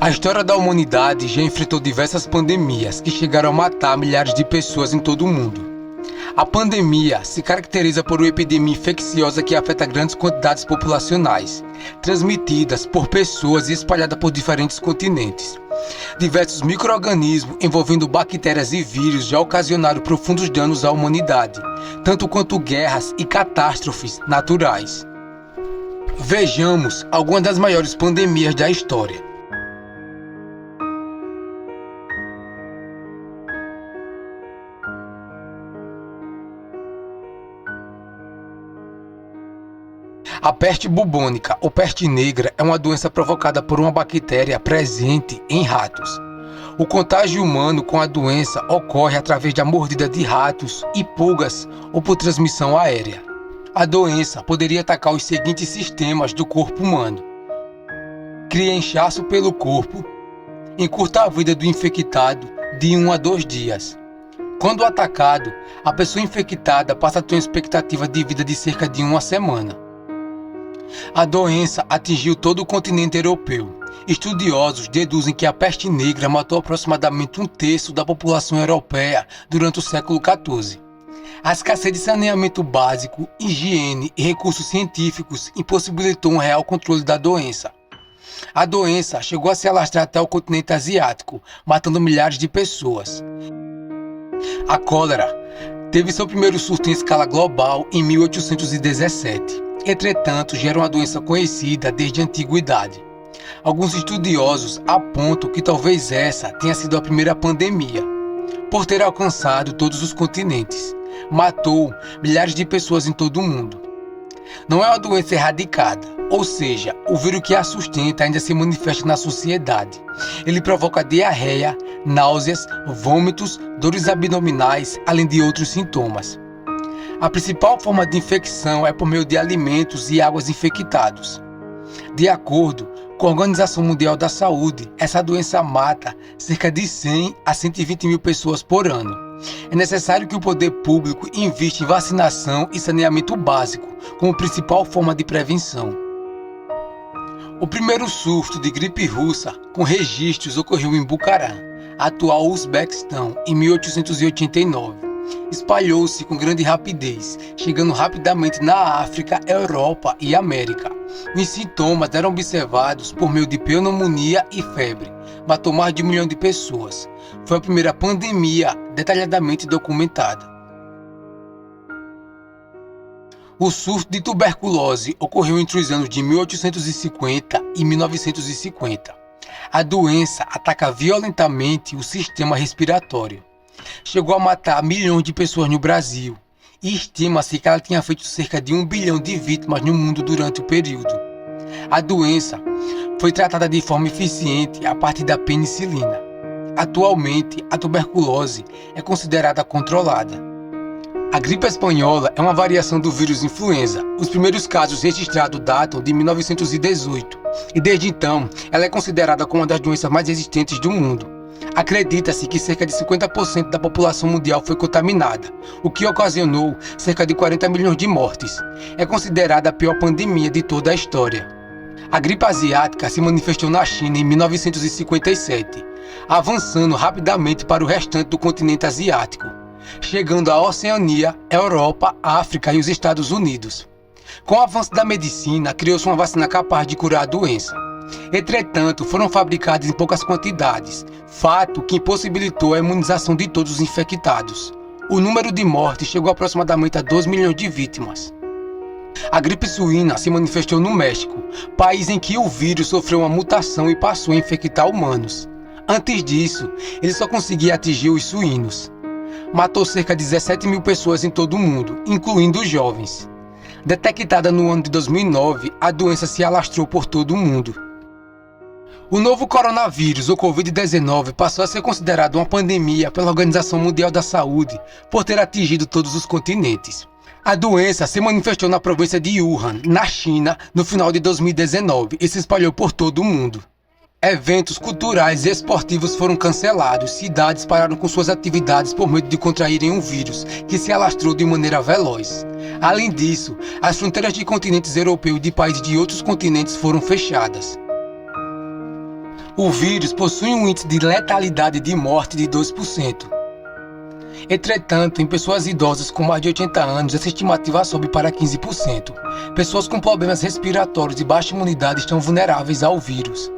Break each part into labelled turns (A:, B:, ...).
A: A história da humanidade já enfrentou diversas pandemias que chegaram a matar milhares de pessoas em todo o mundo. A pandemia se caracteriza por uma epidemia infecciosa que afeta grandes quantidades populacionais, transmitidas por pessoas e espalhada por diferentes continentes. Diversos micro-organismos envolvendo bactérias e vírus já ocasionaram profundos danos à humanidade, tanto quanto guerras e catástrofes naturais. Vejamos algumas das maiores pandemias da história. A peste bubônica ou peste negra é uma doença provocada por uma bactéria presente em ratos. O contágio humano com a doença ocorre através da mordida de ratos e pulgas ou por transmissão aérea. A doença poderia atacar os seguintes sistemas do corpo humano: cria inchaço pelo corpo, encurta a vida do infectado de 1 a 2 dias. Quando atacado, a pessoa infectada passa a ter uma expectativa de vida de cerca de 1 semana. A doença atingiu todo o continente europeu. Estudiosos deduzem que a peste negra matou aproximadamente 1/3 da população europeia durante o século XIV. A escassez de saneamento básico, higiene e recursos científicos impossibilitou um real controle da doença. A doença chegou a se alastrar até o continente asiático, matando milhares de pessoas. A cólera teve seu primeiro surto em escala global em 1817. Entretanto, já era uma doença conhecida desde a antiguidade. Alguns estudiosos apontam que talvez essa tenha sido a primeira pandemia, por ter alcançado todos os continentes. Matou milhares de pessoas em todo o mundo. Não é uma doença erradicada, ou seja, o vírus que a sustenta ainda se manifesta na sociedade. Ele provoca diarreia, náuseas, vômitos, dores abdominais, além de outros sintomas. A principal forma de infecção é por meio de alimentos e águas infectados. De acordo com a Organização Mundial da Saúde, essa doença mata cerca de 100 a 120 mil pessoas por ano. É necessário que o poder público invista em vacinação e saneamento básico como principal forma de prevenção. O primeiro surto de gripe russa com registros ocorreu em Bucará, atual Uzbequistão, em 1889. Espalhou-se com grande rapidez, chegando rapidamente na África, Europa e América. Os sintomas eram observados por meio de pneumonia e febre. Matou mais de 1 milhão de pessoas. Foi a primeira pandemia detalhadamente documentada. O surto de tuberculose ocorreu entre os anos de 1850 e 1950. A doença ataca violentamente o sistema respiratório. Chegou a matar milhões de pessoas no Brasil e estima-se que ela tinha feito cerca de 1 bilhão de vítimas no mundo durante o período. A doença foi tratada de forma eficiente a partir da penicilina. Atualmente, a tuberculose é considerada controlada. A gripe espanhola é uma variação do vírus influenza. Os primeiros casos registrados datam de 1918 e desde então ela é considerada como uma das doenças mais resistentes do mundo. Acredita-se que cerca de 50% da população mundial foi contaminada, o que ocasionou cerca de 40 milhões de mortes. É considerada a pior pandemia de toda a história. A gripe asiática se manifestou na China em 1957, avançando rapidamente para o restante do continente asiático, chegando à Oceania, Europa, África e os Estados Unidos. Com o avanço da medicina, criou-se uma vacina capaz de curar a doença. Entretanto, foram fabricadas em poucas quantidades, fato que impossibilitou a imunização de todos os infectados. O número de mortes chegou aproximadamente a 2 milhões de vítimas. A gripe suína se manifestou no México, país em que o vírus sofreu uma mutação e passou a infectar humanos. Antes disso, ele só conseguia atingir os suínos. Matou cerca de 17 mil pessoas em todo o mundo, incluindo os jovens. Detectada no ano de 2009, a doença se alastrou por todo o mundo. O novo coronavírus, ou Covid-19, passou a ser considerado uma pandemia pela Organização Mundial da Saúde por ter atingido todos os continentes. A doença se manifestou na província de Wuhan, na China, no final de 2019 e se espalhou por todo o mundo. Eventos culturais e esportivos foram cancelados, cidades pararam com suas atividades por medo de contraírem um vírus que se alastrou de maneira veloz. Além disso, as fronteiras de continentes europeus e de países de outros continentes foram fechadas. O vírus possui um índice de letalidade de morte de 2%. Entretanto, em pessoas idosas com mais de 80 anos, essa estimativa sobe para 15%. Pessoas com problemas respiratórios e baixa imunidade estão vulneráveis ao vírus.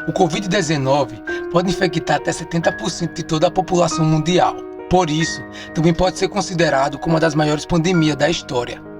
A: O Covid-19 pode infectar até 70% de toda a população mundial. Por isso, também pode ser considerado como uma das maiores pandemias da história.